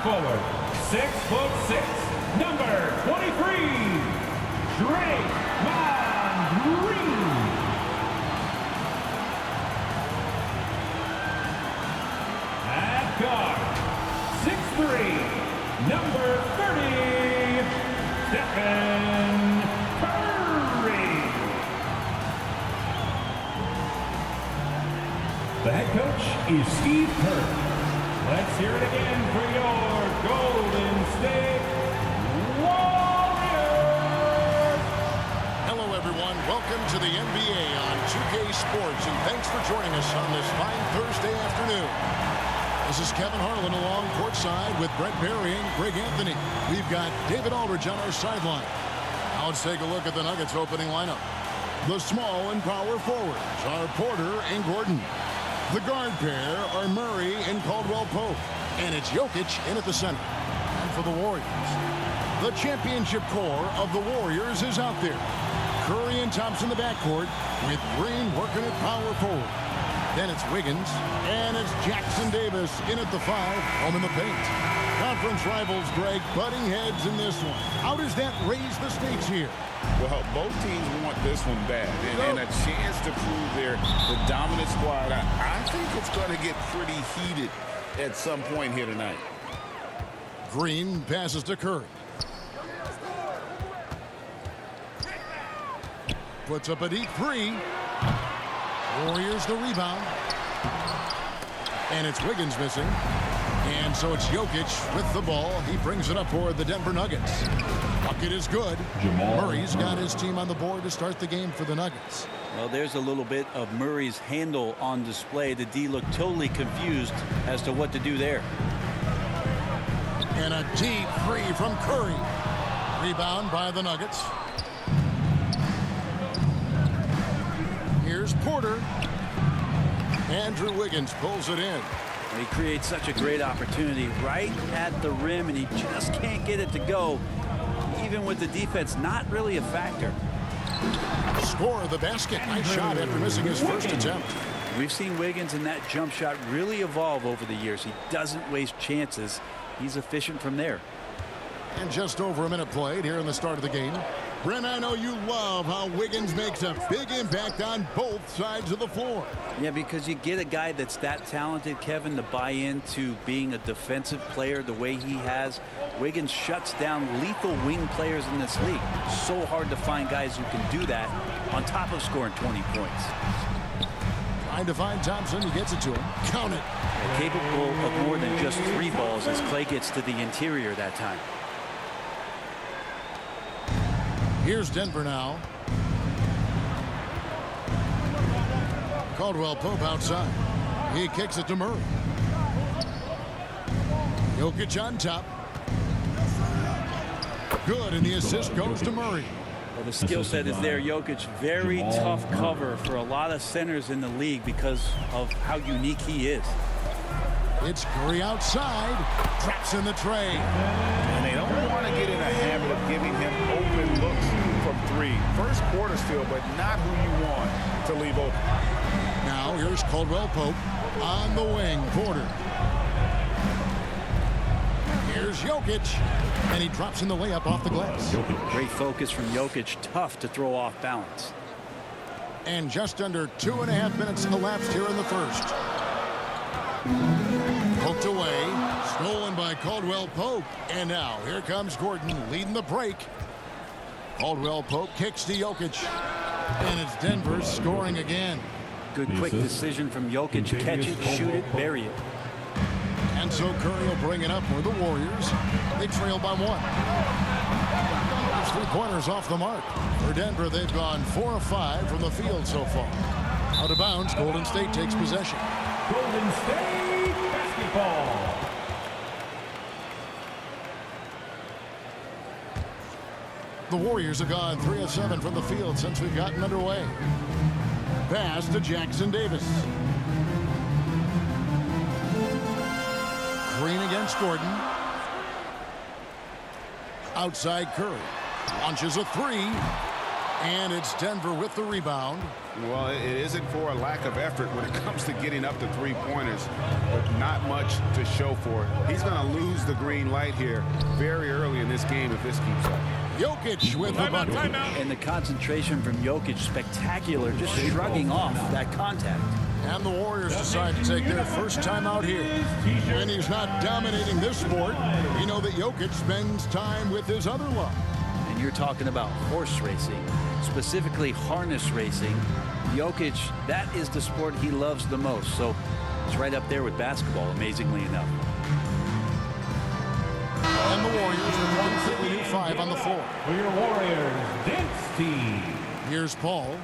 forward, 6'6", number 23, Draymond Green. At guard, 6'3", number 30, Stephen Curry. The head coach is Steve Kerr. Let's hear it again for your Golden State Warriors. Hello, everyone. Welcome to the NBA on 2K Sports, and thanks for joining us on this fine Thursday afternoon. This is Kevin Harlan along courtside with Brent Barry and Greg Anthony. We've got David Aldridge on our sideline. Now let's take a look at the Nuggets opening lineup. The small and power forwards are Porter and Gordon. The guard pair are Murray and Caldwell-Pope. And it's Jokic in at the center. And for the Warriors, the championship core of the Warriors is out there. Curry and Thompson in the backcourt with Green working at power forward. Then it's Wiggins, and it's Jackson Davis in at the 5, home in the paint. Conference rivals, Greg, butting heads in this one. How does that raise the stakes here? Well, both teams want this one bad, and a chance to prove they're the dominant squad. I think it's going to get pretty heated at some point here tonight. Green passes to Curry. Puts up a deep three. Warriors the rebound. And it's Wiggins missing. And so it's Jokic with the ball. He brings it up for the Denver Nuggets. Bucket is good. Murray's got his team on the board to start the game for the Nuggets. Well, there's a little bit of Murray's handle on display. The D looked totally confused as to what to do there. And a deep three from Curry. Rebound by the Nuggets. Here's Porter. Andrew Wiggins pulls it in. He creates such a great opportunity right at the rim, and he just can't get it to go. Even with the defense not really a factor. Score of the basket. Nice shot after missing his first attempt. We've seen Wiggins in that jump shot really evolve over the years. He doesn't waste chances. He's efficient from there. And just over a minute played here in the start of the game. Brent, I know you love how Wiggins makes a big impact on both sides of the floor. Yeah, because you get a guy that's that talented, Kevin, to buy into being a defensive player the way he has. Wiggins shuts down lethal wing players in this league. So hard to find guys who can do that on top of scoring 20 points. Trying to find Thompson. He gets it to him. Count it. Capable of more than just 3 balls as Clay gets to the interior that time. Here's Denver now. Caldwell-Pope outside. He kicks it to Murray. Jokic on top. Good, and the assist goes to Murray. Well, the skill set is there. Jokic, very tough cover for a lot of centers in the league because of how unique he is. It's Curry outside. Traps in the tray. And they don't want to get in a habit of giving him open looks from 3. First quarter still, but not who you want to leave open. Now here's Caldwell-Pope on the wing. Porter. Here's Jokic. And he drops in the layup off the glass. Great focus from Jokic. Tough to throw off balance. And just under 2.5 minutes elapsed here in the first. Poked away. Stolen by Caldwell-Pope. And now here comes Gordon leading the break. Caldwell-Pope kicks to Jokic. And it's Denver scoring again. Good quick decision from Jokic. Catch it, shoot it, bury it. And so Curry will bring it up for the Warriors. They trail by 1. There's 3 pointers off the mark. For Denver, they've gone 4 of 5 from the field so far. Out of bounds, Golden State takes possession. Golden State basketball. The Warriors have gone 3 of 7 from the field since we've gotten underway. Pass to Jackson Davis. Green against Gordon. Outside Curry. Launches a 3. And it's Denver with the rebound. Well, it isn't for a lack of effort when it comes to getting up to three-pointers, but not much to show for it. He's going to lose the green light here very early in this game if this keeps up. Jokic with the bucket. And the concentration from Jokic, spectacular, just shrugging off that contact. And the Warriors decide to take their first time out here. When he's not dominating this sport, we know that Jokic spends time with his other love. And you're talking about horse racing, specifically harness racing. Jokic, that is the sport he loves the most. So it's right up there with basketball, amazingly enough. And the Warriors with 1:35 on the floor. For your Warriors, dance team. Here's Paul.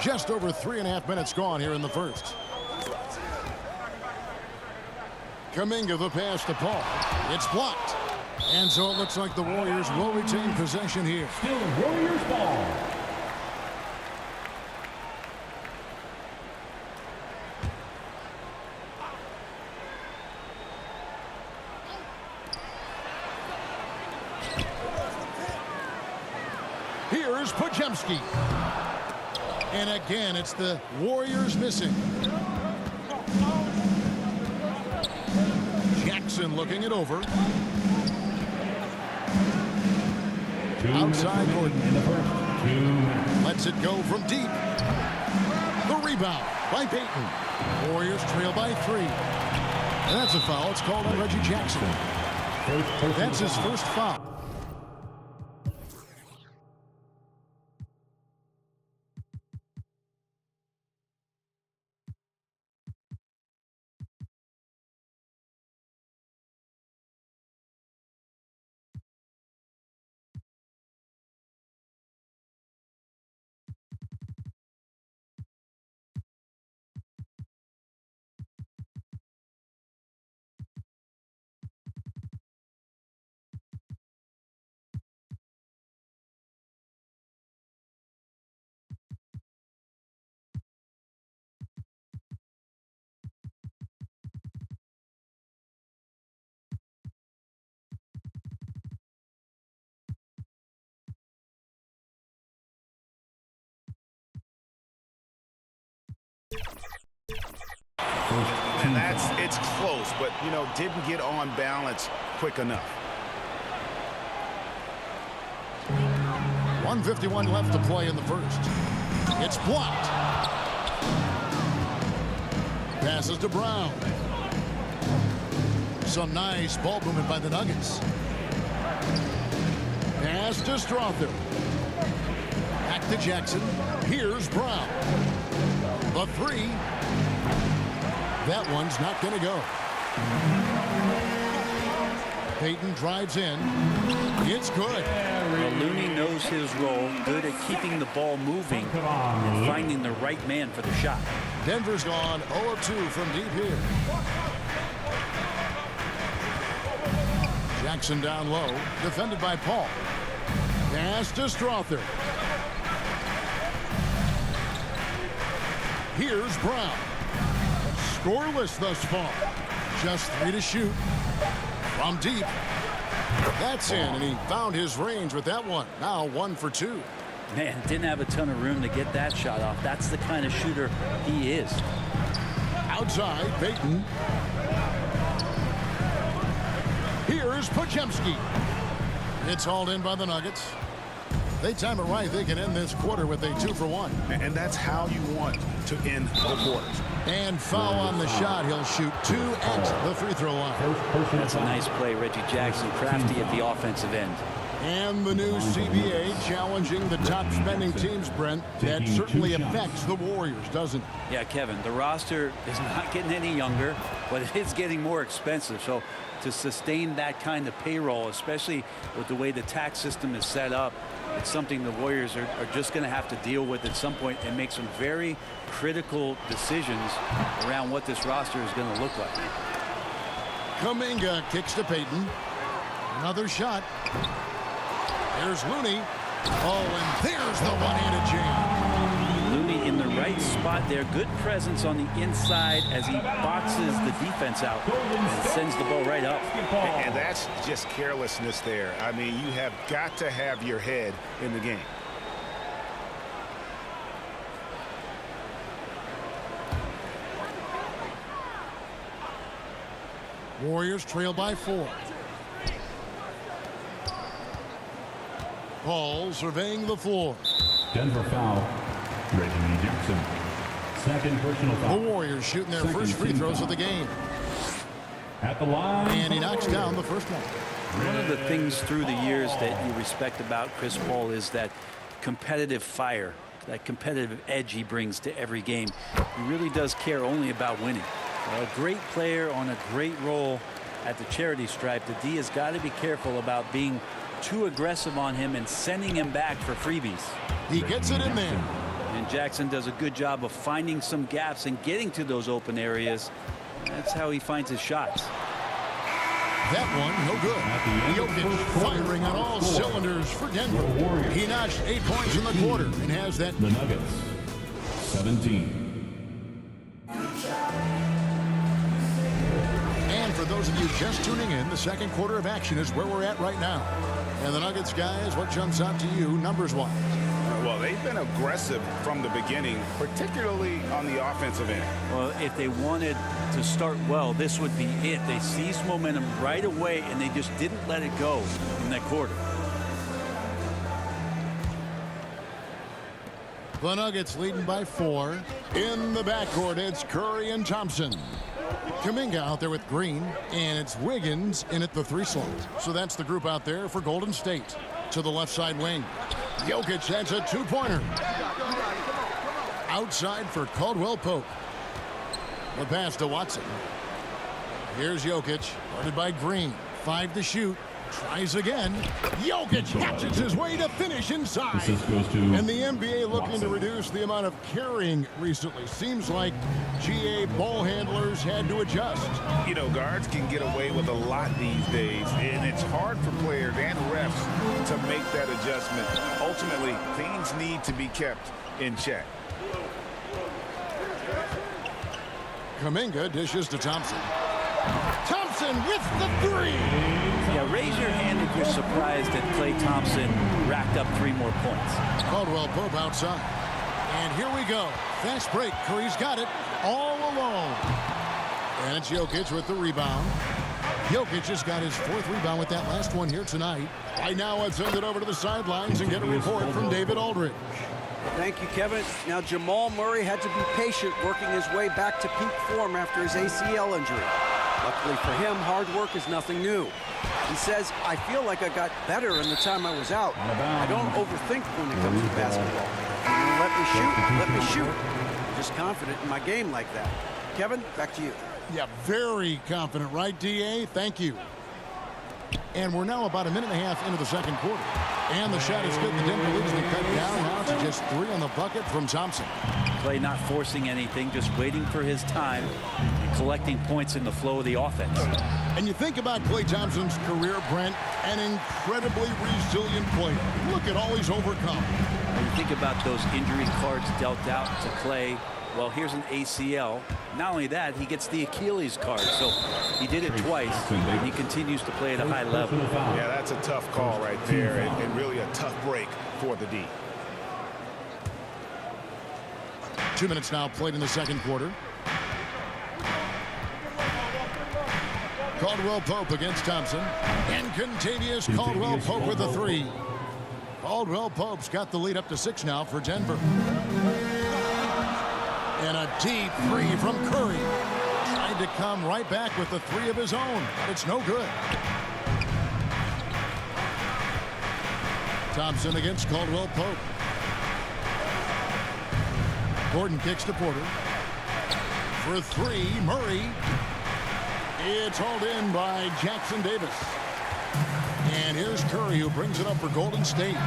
Just over 3.5 minutes gone here in the first. Kuminga the pass to Paul. It's blocked. And so it looks like the Warriors will retain possession here. Still Warriors ball. Here's Podziemski. And again, it's the Warriors missing. Jackson looking it over. Outside Gordon. In the first. Lets it go from deep. The rebound by Payton. Warriors trail by 3. And that's a foul. It's called on Reggie Jackson. That's his first foul. And it's close, but, you know, didn't get on balance quick enough. 1:51 left to play in the first. It's blocked. Passes to Brown. Some nice ball movement by the Nuggets. Pass to Strother. Back to Jackson. Here's Brown. The 3. That one's not going to go. Payton drives in. It's good. Well, Looney knows his role, good at keeping the ball moving and finding the right man for the shot. Denver's gone 0 of 2 from deep here. Jackson down low, defended by Paul. Pass to Strother. Here's Brown. Scoreless thus far. Just 3 to shoot. From deep. That's in, and he found his range with that one. Now 1 for 2. Man, didn't have a ton of room to get that shot off. That's the kind of shooter he is. Outside, Payton. Here's Podziemski. It's hauled in by the Nuggets. They time it right. They can end this quarter with a 2 for 1. And that's how you want to end the quarters. And foul on the shot. He'll shoot 2 at the free throw line. That's a nice play. Reggie Jackson, crafty at the offensive end. And the new CBA challenging the top spending teams, Brent. That certainly affects the Warriors, doesn't it? Yeah, Kevin, the roster is not getting any younger, but it is getting more expensive. So to sustain that kind of payroll, especially with the way the tax system is set up, it's something the Warriors are just going to have to deal with at some point and make some very critical decisions around what this roster is going to look like. Kuminga kicks to Payton. Another shot. There's Looney. Oh, and there's the one-handed jam. Looney in the right spot there. Good presence on the inside as he boxes the defense out and sends the ball right up. And that's just carelessness there. I mean, you have got to have your head in the game. Warriors trail by 4. Paul surveying the floor. Denver foul. Reggie Jackson. Second personal foul. The Warriors shooting their first free throws of the game. At the line. And he knocks down the first one. One of the things through the years that you respect about Chris Paul is that competitive fire, that competitive edge he brings to every game. He really does care only about winning. A great player on a great role at the charity stripe. The D has got to be careful about being too aggressive on him and sending him back for freebies. He gets it in there. And Jackson does a good job of finding some gaps and getting to those open areas. That's how he finds his shots. That one, no good. Jokic firing on all cylinders for Denver. He notched 8 points in the quarter and has that. The Nuggets, 17. And for those of you just tuning in, the second quarter of action is where we're at right now. And the Nuggets, guys, what jumps out to you numbers-wise? Well, they've been aggressive from the beginning, particularly on the offensive end. Well, if they wanted to start well, this would be it. They seized momentum right away, and they just didn't let it go in that quarter. The Nuggets leading by 4. In the backcourt, it's Curry and Thompson. Kuminga out there with Green, and it's Wiggins in at the 3 slot. So that's the group out there for Golden State. To the left side wing. Jokic, that's a 2-pointer. Outside for Caldwell Pope. The pass to Watson. Here's Jokic, guarded by Green. 5 to shoot. Tries again. Jokic hatches his way to finish inside. And the NBA looking to reduce the amount of carrying recently. Seems like GA ball handlers had to adjust. You know, guards can get away with a lot these days, and it's hard for players and refs to make that adjustment. Ultimately, things need to be kept in check. Kuminga dishes to Thompson. Thompson with the 3. Yeah, raise your hand if you're surprised that Klay Thompson racked up 3 more points. Caldwell Pope outside. And here we go. Fast break. Curry's got it all alone. And it's Jokic with the rebound. Jokic just got his 4th rebound with that last one here tonight. Right now, let's send it over to the sidelines and get a report from David Aldridge. Thank you, Kevin. Now, Jamal Murray had to be patient working his way back to peak form after his ACL injury. Luckily for him, hard work is nothing new. He says, I feel like I got better in the time I was out. I don't overthink when it comes to basketball. Let me shoot. I'm just confident in my game like that. Kevin, back to you. Yeah, very confident, right, DA? Thank you. And we're now about a minute and a half into the second quarter. And the shot is good. The Denver leads to cut down now to just 3 on the bucket from Thompson. Klay not forcing anything, just waiting for his time and collecting points in the flow of the offense. And you think about Klay Thompson's career, Brent, an incredibly resilient player. Look at all he's overcome. When you think about those injury cards dealt out to Klay, well, here's an ACL. Not only that, he gets the Achilles card. So he did it twice, and he continues to play at a high level. Yeah, that's a tough call right there, and really a tough break for the D. 2 minutes now played in the second quarter. Caldwell Pope against Thompson. And contagious Caldwell Pope with the 3. Caldwell Pope's got the lead up to 6 now for Denver. And a deep 3 from Curry. Tried to come right back with the 3 of his own, but it's no good. Thompson against Caldwell Pope. Gordon kicks to Porter. For 3, Murray. It's hauled in by Jackson Davis. And here's Curry, who brings it up for Golden State.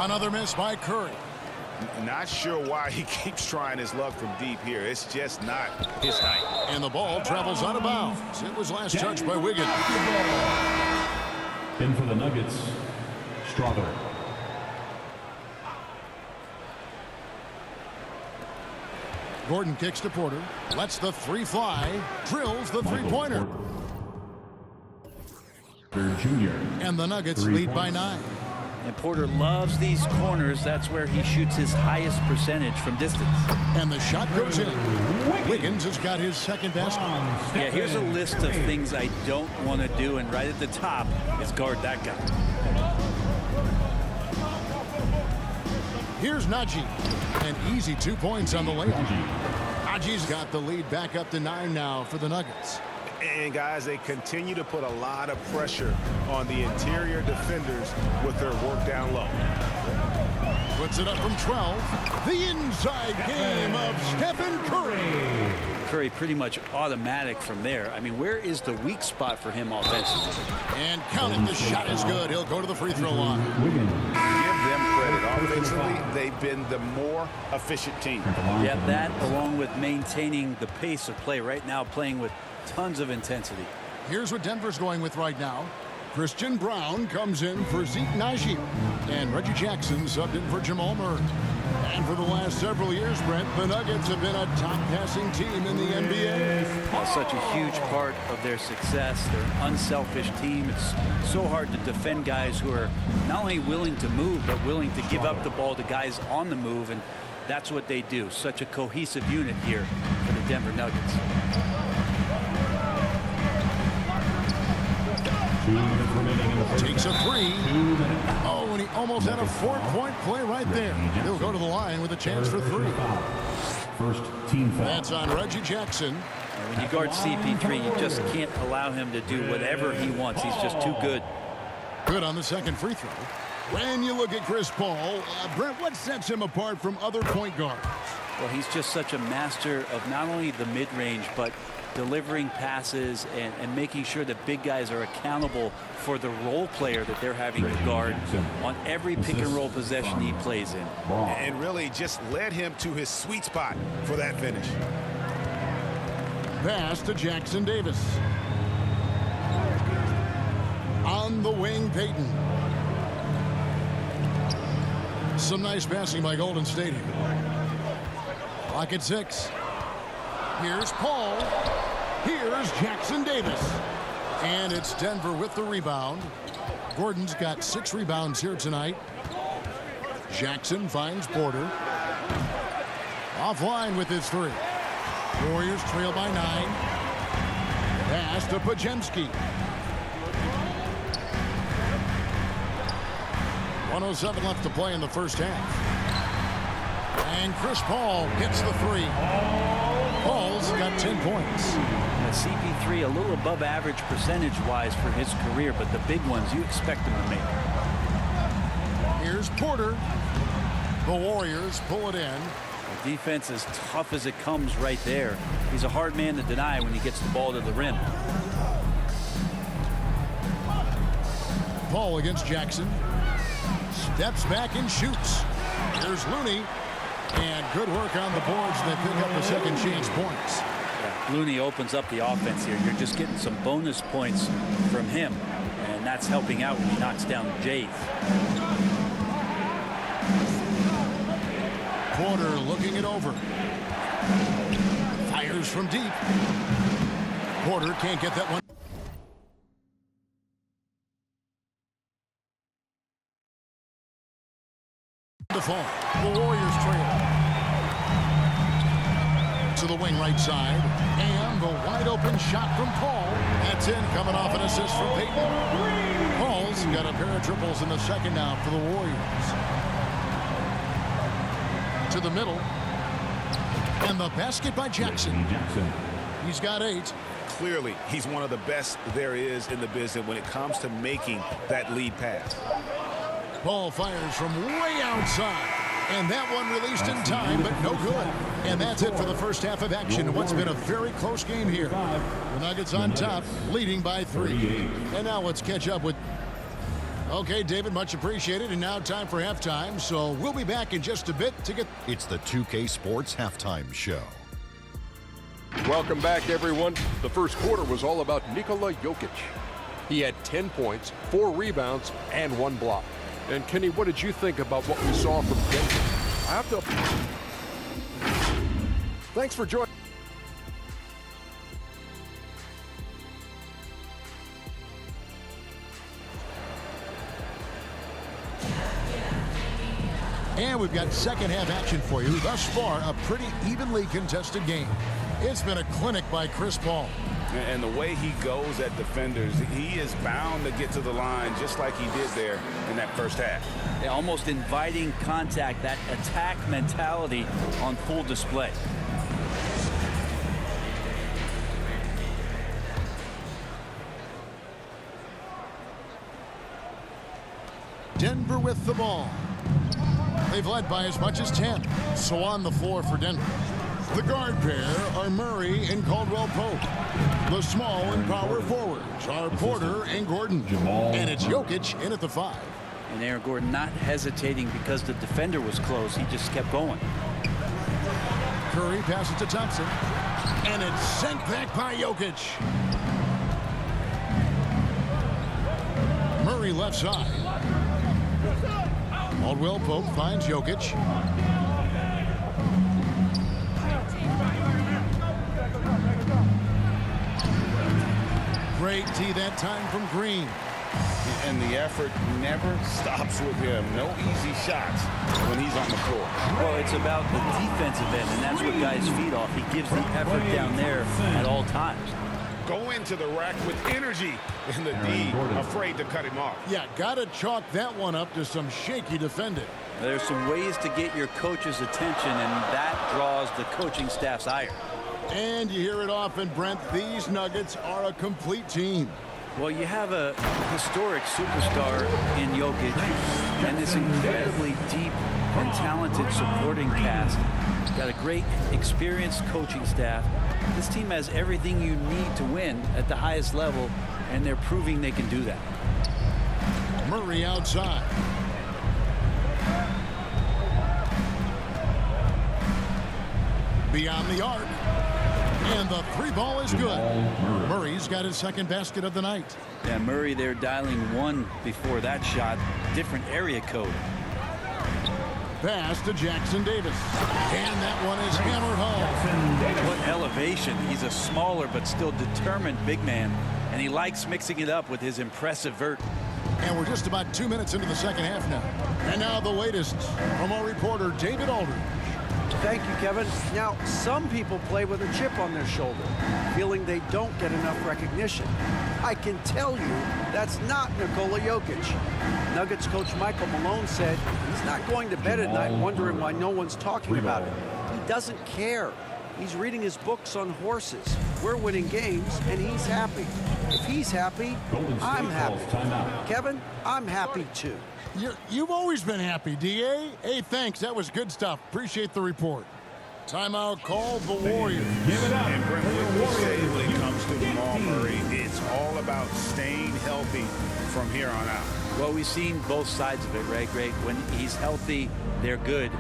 Another miss by Curry. Not sure why he keeps trying his luck from deep here. It's just not his night. And the ball travels out of bounds. It was last touched by Wiggins. In for the Nuggets, Strawberry. Gordon kicks to Porter. Lets the three fly. Drills the three-pointer. Junior. And the Nuggets lead by 9. And Porter loves these corners. That's where he shoots his highest percentage from distance. And the shot goes in. Wiggins has got his second basket. Yeah, here's a list of things I don't want to do, and right at the top is guard that guy. Here's Najee. An easy 2 points on the layup. Najee's got the lead back up to 9 now for the Nuggets. And guys, they continue to put a lot of pressure on the interior defenders with their work down low. Puts it up from 12. The inside game of Stephen Curry. Curry pretty much automatic from there. I mean, where is the weak spot for him offensively? And count it, the shot is good. He'll go to the free throw line. Give them credit. Offensively, they've been the more efficient team. Yeah, that along with maintaining the pace of play right now, playing with tons of intensity. Here's what Denver's going with right now. Christian Brown comes in for Zeke Najee. And Reggie Jackson subbed in for Jamal Murray. And for the last several years, Brent, the Nuggets have been a top passing team in the NBA. Such a huge part of their success. They're an unselfish team. It's so hard to defend guys who are not only willing to move, but willing to give up the ball to guys on the move. And that's what they do. Such a cohesive unit here for the Denver Nuggets. Takes a three. Oh, and he almost had a 4-point play right there. He'll go to the line with a chance for 3. First team foul. That's on Reggie Jackson. And when you guard CP3, you just can't allow him to do whatever he wants. He's just too good. Good on the second free throw. When you look at Chris Paul, Brent, what sets him apart from other point guards? Well, he's just such a master of not only the mid-range, but delivering passes and making sure that big guys are accountable for the role player that they're having to guard on every pick and roll possession he plays in. And really just led him to his sweet spot for that finish. Pass to Jackson Davis. On the wing, Payton. Some nice passing by Golden State here. Clock at 6. Here's Paul. Here's Jackson Davis. And it's Denver with the rebound. Gordon's got 6 rebounds here tonight. Jackson finds Porter. Offline with his 3. Warriors trail by 9. Pass to Pajemski. 1:07 left to play in the first half. And Chris Paul hits the 3. Paul's got 10 points. CP3 a little above average percentage-wise for his career, but the big ones you expect him to make. Here's Porter. The Warriors pull it in. The defense as tough as it comes right there. He's a hard man to deny when he gets the ball to the rim. Paul against Jackson. Steps back and shoots. Here's Looney. And good work on the boards. They pick up the second chance points. Yeah, Looney opens up the offense here. You're just getting some bonus points from him. And that's helping out when he knocks down Jays. Porter looking it over. Fires from deep. Porter can't get that one. The fall. The Warriors trail. To the wing right side. And the wide open shot from Paul. That's in, coming off an assist from Payton. Paul's got a pair of triples in the second now for the Warriors. To the middle. And the basket by Jackson. He's got 8. Clearly, he's one of the best there is in the business when it comes to making that lead pass. Paul fires from way outside. And that one released in time, but no good. And that's it for the first half of action. What's been a very close game here. The Nuggets on top, leading by 3. And now let's catch up with... Okay, David, much appreciated. And now time for halftime. So we'll be back in just a bit to get... It's the 2K Sports Halftime Show. Welcome back, everyone. The first quarter was all about Nikola Jokic. He had 10 points, 4 rebounds, and 1 block. And Kenny, what did you think about what we saw from Denver? I have to... Thanks for joining. And we've got second half action for you. Thus far, a pretty evenly contested game. It's been a clinic by Chris Paul. And the way he goes at defenders, he is bound to get to the line just like he did there in that first half. Yeah, almost inviting contact, that attack mentality on full display. Denver with the ball. They've led by as much as 10. So on the floor for Denver. The guard pair are Murray and Caldwell Pope. The small and power forwards are Porter and Gordon. And it's Jokic in at the 5. And Aaron Gordon not hesitating because the defender was close. He just kept going. Curry passes to Thompson. And it's sent back by Jokic. Murray left side. Caldwell Pope finds Jokic. Great D that time from Green. And the effort never stops with him. No easy shots when he's on the floor. Well, it's about the defensive end, and that's what guys feed off. He gives the effort down there at all times. Go into the rack with energy, and the D afraid to cut him off. Yeah, gotta chalk that one up to some shaky defending. There's some ways to get your coach's attention, and that draws the coaching staff's ire. And you hear it often, Brent, these Nuggets are a complete team. Well, you have a historic superstar in Jokic and this incredibly deep and talented supporting cast. Got a great, experienced coaching staff. This team has everything you need to win at the highest level, and they're proving they can do that. Murray outside. Beyond the arc. And the 3 ball is good. Murray's got his second basket of the night. Yeah, Murray there dialing 1 before that shot. Different area code. Pass to Jackson Davis. And that one is hammered home. What elevation. He's a smaller but still determined big man. And he likes mixing it up with his impressive vert. And we're just about 2 minutes into the second half now. And now the latest from our reporter, David Aldridge. Thank you, Kevin. Now, some people play with a chip on their shoulder, feeling they don't get enough recognition. I can tell you that's not Nikola Jokic. Nuggets coach Michael Malone said he's not going to bed at night wondering why no one's talking about it. He doesn't care. He's reading his books on horses. We're winning games, and he's happy. If he's happy, I'm happy. Kevin, I'm happy too. You've always been happy, D.A. Hey, thanks. That was good stuff. Appreciate the report. Timeout called the Warriors. Give it up. And Brent, what we say when it comes to Jamal Murray, it's all about staying healthy from here on out. Well, we've seen both sides of it, right, Greg? When he's healthy, they're good.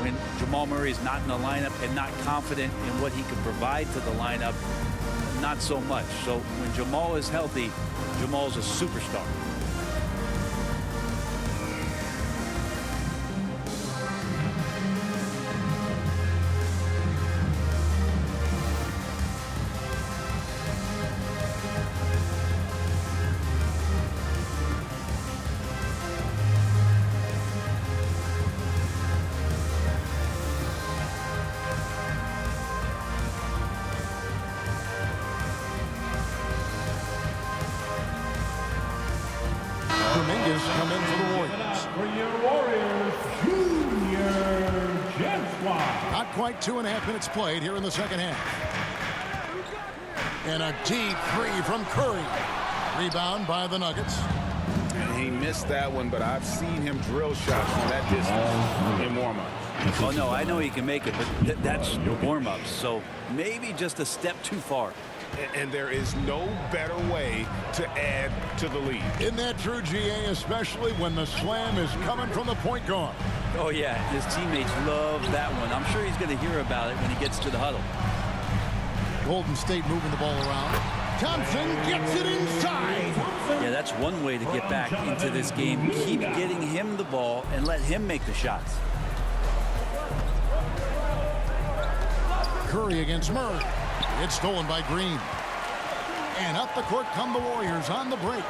When Jamal Murray is not in the lineup and not confident in what he can provide to the lineup, not so much. So when Jamal is healthy, Jamal's a superstar. Come in for the Warriors. For your Warriors, Junior Jenswine. Not quite 2.5 minutes played here in the second half. And a deep 3 from Curry. Rebound by the Nuggets. And he missed that one, but I've seen him drill shots from that distance in warm-up. Oh, no, I know he can make it, but that's warm-ups. So maybe just a step too far. And there is no better way to add to the lead. Isn't that true, GA, especially when the slam is coming from the point guard? Oh, yeah, his teammates love that one. I'm sure he's going to hear about it when he gets to the huddle. Golden State moving the ball around. Thompson gets it inside. Yeah, that's one way to get back into this game. Keep getting him the ball and let him make the shots. Curry against Murray. It's stolen by Green. And up the court come the Warriors on the break.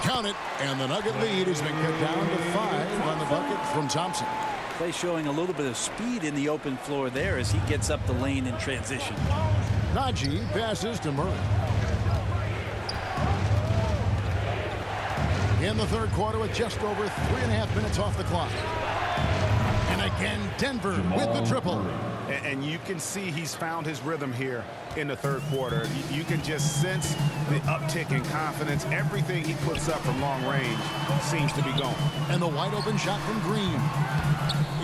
Count it, and the Nugget lead has been cut down to 5 on the bucket from Thompson. Clay showing a little bit of speed in the open floor there as he gets up the lane in transition. Najee passes to Murray. In the third quarter with just over 3.5 minutes off the clock. And again, Denver with the triple. And you can see he's found his rhythm here in the third quarter. You can just sense the uptick in confidence. Everything he puts up from long range seems to be going. And the wide open shot from Green.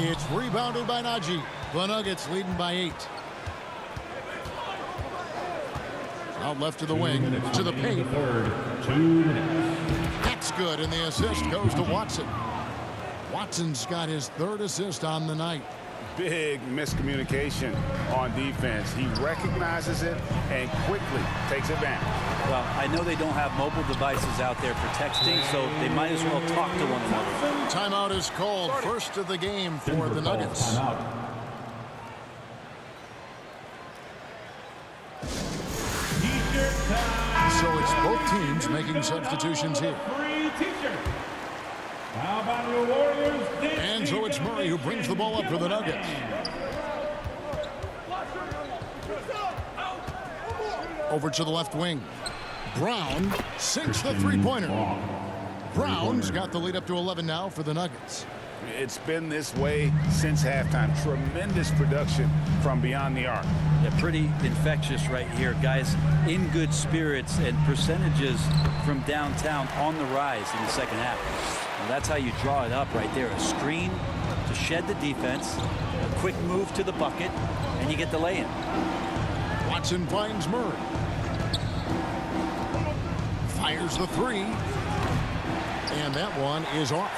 It's rebounded by Najee. The Nuggets leading by 8. Out left to the wing, to the paint. That's good, and the assist goes to Watson. Watson's got his 3rd assist on the night. Big miscommunication on defense. He recognizes it and quickly takes advantage. Well, I know they don't have mobile devices out there for texting, so they might as well talk to one another. Timeout is called. First of the game for the Nuggets. So it's both teams making substitutions here. How about your Warriors? And so it's Murray who brings the ball up for the Nuggets. Over to the left wing. Brown sinks the three-pointer. Brown's got the lead up to 11 now for the Nuggets. It's been this way since halftime. Tremendous production from beyond the arc. Yeah, pretty infectious right here. Guys in good spirits and percentages from downtown on the rise in the second half. And that's how you draw it up right there. A screen to shed the defense, a quick move to the bucket, and you get the lay-in. Watson finds Murray. Fires the 3. And that one is off.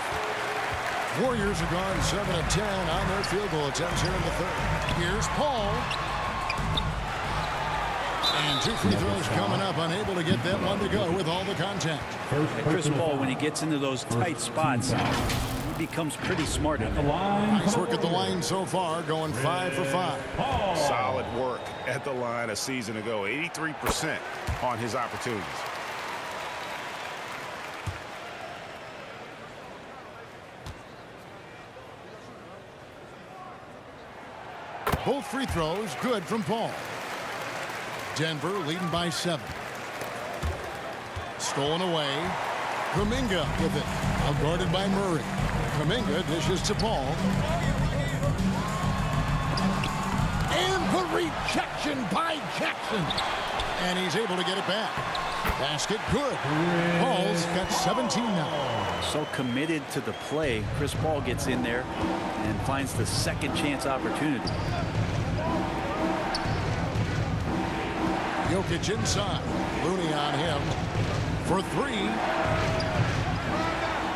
Warriors are gone 7 of 10 on their field goal attempts here in the third. Here's Paul. And 2 free throws coming up, unable to get that one to go with all the contact. And Chris Paul, when he gets into those tight spots, he becomes pretty smart at the line. Nice work at the line so far, going 5 for 5. Solid work at the line a season ago. 83% on his opportunities. Both free throws good from Paul. Denver leading by 7. Stolen away. Kuminga with it. Guarded by Murray. Kuminga dishes to Paul. And the rejection by Jackson. And he's able to get it back. Basket good. Paul's got 17 now. So committed to the play. Chris Paul gets in there and finds the second chance opportunity. Jokic inside. Looney on him for 3.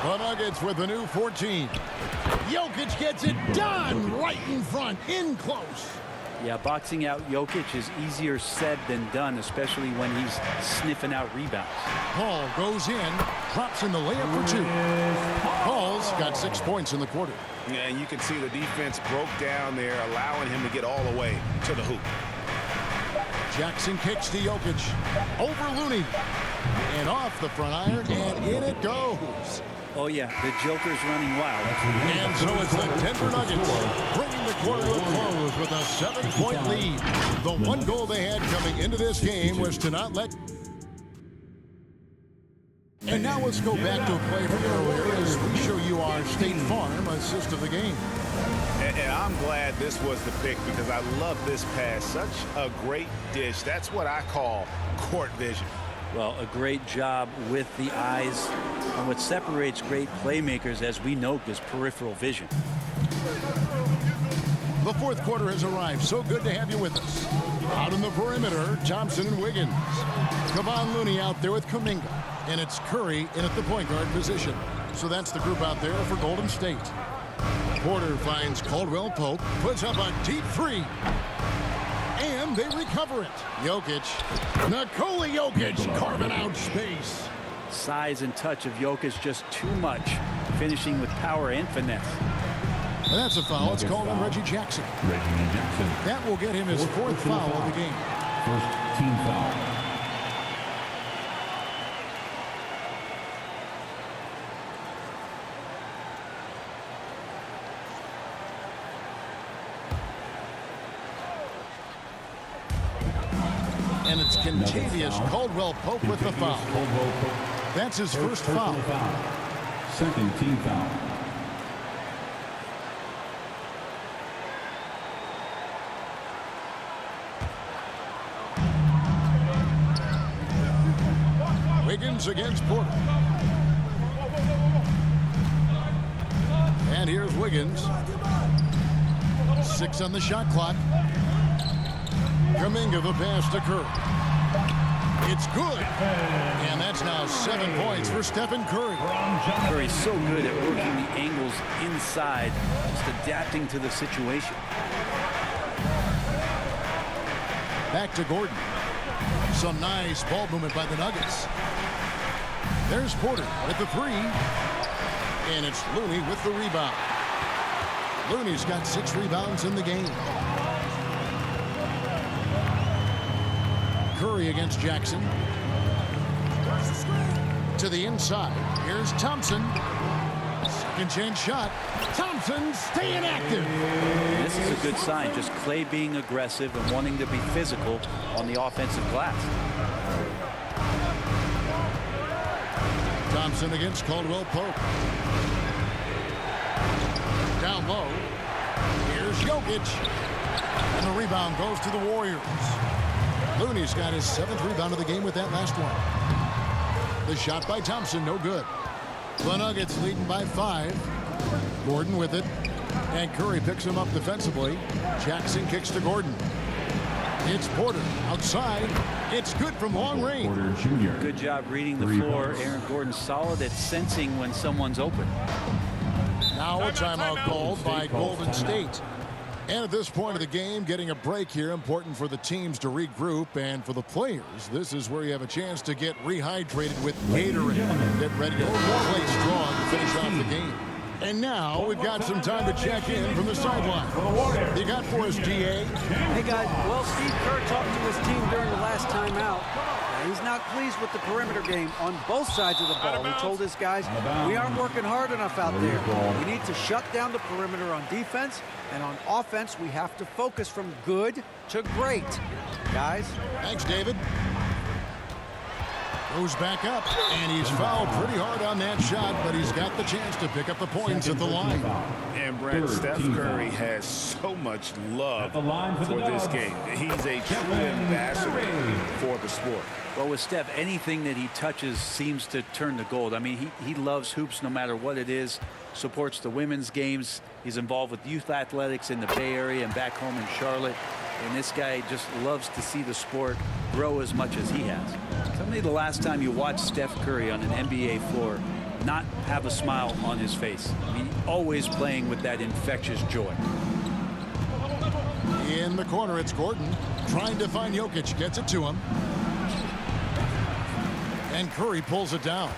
The Nuggets with the new 14. Jokic gets it done right in front, in close. Yeah, boxing out Jokic is easier said than done, especially when he's sniffing out rebounds. Paul goes in, drops in the layup for 2. Paul's got 6 points in the quarter. Yeah, and you can see the defense broke down there, allowing him to get all the way to the hoop. Jackson kicks to Jokic. Over Looney. And off the front iron, and in it goes. Oh, yeah, the Joker's running wild. And so it's the Denver Nuggets bringing the quarter to a close with a 7-point lead. The one goal they had coming into this game was to not let... And now let's go back to a play from earlier as we show you our State Farm assist of the game. And I'm glad this was the pick because I love this pass. Such a great dish. That's what I call court vision. Well, a great job with the eyes. And what separates great playmakers, as we know, is peripheral vision. The fourth quarter has arrived. So good to have you with us. Out in the perimeter, Thompson and Wiggins. Kevon Looney out there with Kuminga. And it's Curry in at the point guard position. So that's the group out there for Golden State. Porter finds Caldwell Pope, puts up a deep 3. And they recover it. Jokic. Nikola Jokic carving out space. Size and touch of Jokic just too much, finishing with power and finesse. And that's a foul. It's called on Reggie Jackson. Reggie Jackson. That will get him his fourth foul of the game. First team foul. And it's Contavious Caldwell-Pope with the foul. That's his first foul. Second team foul. Wiggins against Porter. And here's Wiggins. 6 on the shot clock. Kuminga the pass to Curry. It's good. And that's now 7 points for Stephen Curry. Curry's so good at working the angles inside, just adapting to the situation. Back to Gordon. Some nice ball movement by the Nuggets. There's Porter with the 3. And it's Looney with the rebound. Looney's got 6 rebounds in the game. Curry against Jackson. To the inside. Here's Thompson. Second chance shot. Thompson staying active. This is a good sign. Just Clay being aggressive and wanting to be physical on the offensive glass. Thompson against Caldwell-Pope. Down low. Here's Jokic. And the rebound goes to the Warriors. Looney's got his 7th rebound of the game with that last one. The shot by Thompson, no good. The Nuggets leading by 5. Gordon with it. And Curry picks him up defensively. Jackson kicks to Gordon. It's Porter outside. It's good from long range. Porter Jr. Good job reading the floor. Aaron Gordon solid at sensing when someone's open. Now a timeout called by Golden State. And at this point of the game, getting a break here, important for the teams to regroup, and for the players, this is where you have a chance to get rehydrated with Gatorade. Get ready to play strong to finish off the game. And now we've got some time to check in from the sideline. You got for us, GA? Hey, guys. Well, Steve Kerr talked to his team during the last timeout. He's not pleased with the perimeter game on both sides of the ball. He told his guys, we aren't working hard enough out there. We need to shut down the perimeter on defense, and on offense, we have to focus from good to great. Guys. Thanks, David. Goes back up, and he's fouled pretty hard on that shot, but he's got the chance to pick up the points at the line. And Brent, Steph Curry has so much love for this game. He's a true ambassador for the sport. Well, with Steph, anything that he touches seems to turn to gold. I mean, he loves hoops no matter what it is, supports the women's games. He's involved with youth athletics in the Bay Area and back home in Charlotte. And this guy just loves to see the sport grow as much as he has. Tell me the last time you watched Steph Curry on an NBA floor not have a smile on his face. I mean, always playing with that infectious joy. In the corner, it's Gordon trying to find Jokic. Gets it to him. And Curry pulls it down.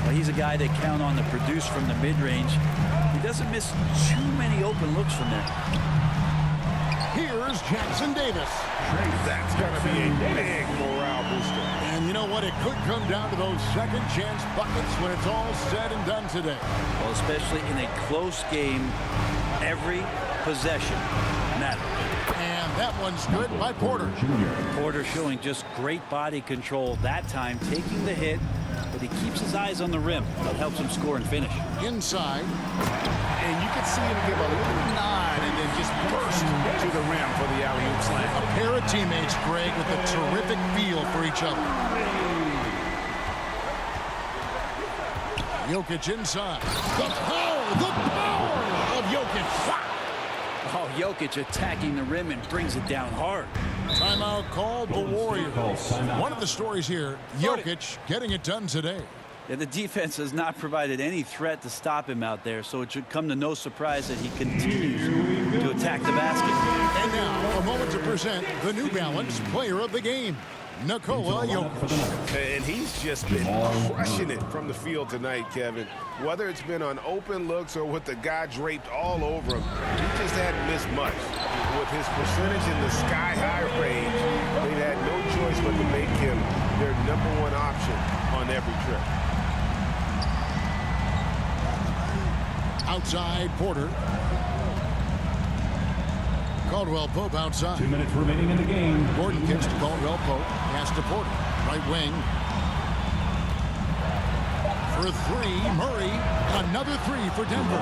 Well, he's a guy they count on to produce from the mid-range. He doesn't miss too many open looks from there. Here's Jackson Davis. That's going to be a big morale booster. And you know what? It could come down to those second chance buckets when it's all said and done today. Well, especially in a close game, every possession matters. And that one's good by Porter. Porter showing just great body control that time, taking the hit, but he keeps his eyes on the rim. That helps him score and finish. Inside. And you can see him give a little nod and then just burst to the rim for the alley-oop slam. A pair of teammates, Greg, with a terrific feel for each other. Jokic inside. The power of Jokic. Oh, Jokic attacking the rim and brings it down hard. Timeout called the Warriors. One of the stories here, Jokic getting it done today. Yeah, the defense has not provided any threat to stop him out there, so it should come to no surprise that he continues to attack the basket. And now, a moment to present the New Balance Player of the Game. Nikola Jokic. And he's just been crushing it from the field tonight, Kevin. Whether it's been on open looks or with the guy draped all over him, he just hadn't missed much. With his percentage in the sky-high range, they've had no choice but to make him their #1 option on every trip. Outside, Porter. Caldwell Pope outside. 2 minutes remaining in the game. Gordon kicks to Caldwell Pope. Pass to Porter. Right wing. For three, Murray. Another three for Denver.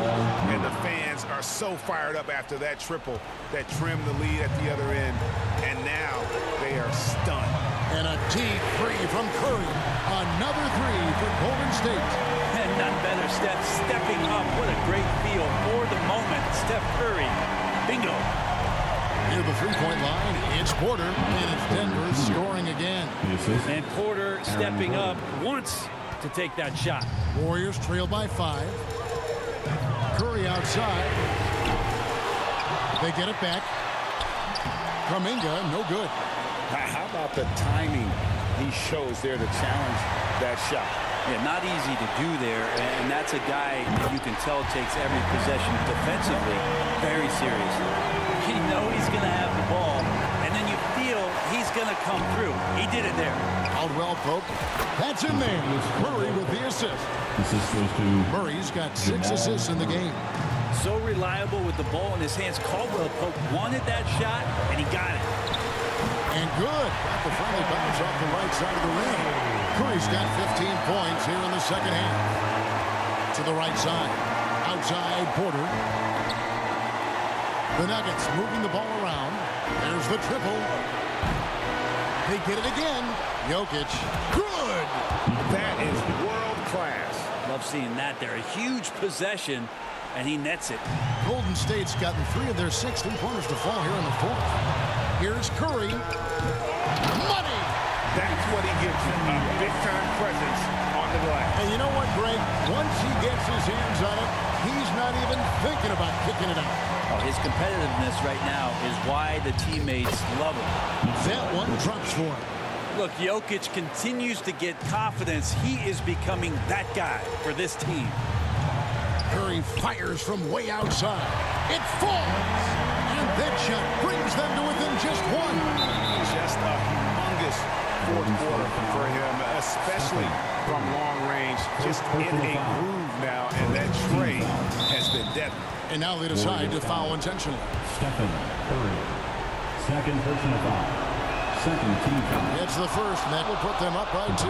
And the fans are so fired up after that triple that trimmed the lead at the other end. And now they are stunned. And a deep three from Curry. Another three for Golden State. And none better, Steph stepping up. What a great feel for the moment. Steph Curry. Bingo. Near the three-point line, it's Porter. And it's Denver scoring again. And Porter stepping up once to take that shot. Warriors trail by 5. Curry outside. They get it back. Kuminga, no good. How about the timing he shows there to challenge that shot? Yeah, not easy to do there, and that's a guy that you can tell takes every possession defensively very seriously. You know he's going to have the ball, and then you feel he's going to come through. He did it there. Caldwell Pope. That's in there. Murray with the assist. Assist goes to Murray's got 6 assists in the game. So reliable with the ball in his hands. Caldwell Pope wanted that shot, and he got it. And good. Got the friendly bounce off the right side of the rim. Curry's got 15 points here in the second half. To the right side. Outside, Porter. The Nuggets moving the ball around. There's the triple. They get it again. Jokic. Good. That is world class. Love seeing that there. A huge possession, and he nets it. Golden State's gotten 3 of their 6 3-pointers to fall here in the fourth. Here's Curry. Money. That's what he gives you, a big-time presence on the glass. And you know what, Greg? Once he gets his hands on it, he's not even thinking about kicking it out. Oh, his competitiveness right now is why the teammates love him. That one drops for him. Look, Jokic continues to get confidence. He is becoming that guy for this team. Curry fires from way outside. It falls. And that shot brings them to within just 1. Just a humongous fourth quarter for him, especially from long range. Just in a groove now, and that trade has been deadly. And now they decide to foul intentionally. Stephen Curry. Second personal foul. Second team foul. It's the first, and that will put them up by 2.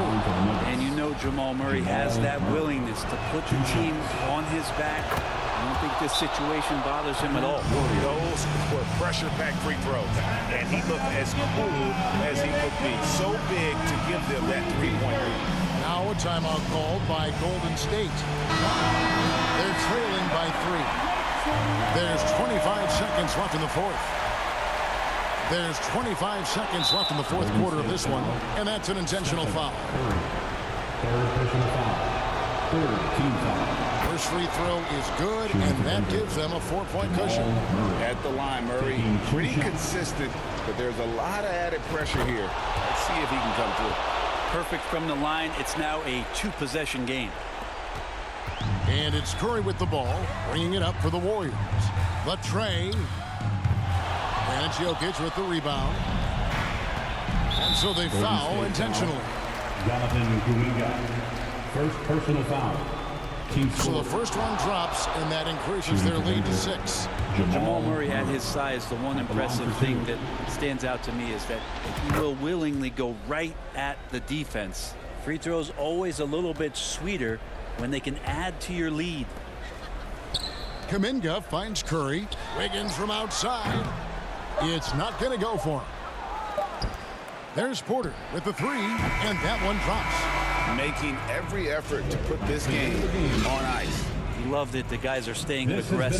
And you know Jamal Murray has that willingness to put the team on his back. I don't think this situation bothers him at all. Those were pressure-packed free throws, and he looked as cool as he could be. So big to give them that 3-point lead. Now a timeout called by Golden State. They're trailing by 3. There's 25 seconds left in the fourth. There's 25 seconds left in the fourth quarter of this one, and that's an intentional foul. Third personal foul. Third team foul. First free throw is good, and that gives them a 4-point cushion. At the line, Murray, pretty consistent, but there's a lot of added pressure here. Let's see if he can come through. Perfect from the line. It's now a 2-possession game. And it's Curry with the ball, bringing it up for the Warriors. The tray. And it's Jokic with the rebound. And so they foul intentionally. Jonathan Kuminga. First personal foul. Team So the first one drops, and that increases their lead to 6. Jamal Murray at his size, the one impressive thing that stands out to me is that he will willingly go right at the defense. Free throws always a little bit sweeter when they can add to your lead. Kuminga finds Curry. Wiggins from outside. It's not going to go for him. There's Porter with the 3, and that one drops. Making every effort to put this game on ice. He loved it. The guys are staying This has been aggressive.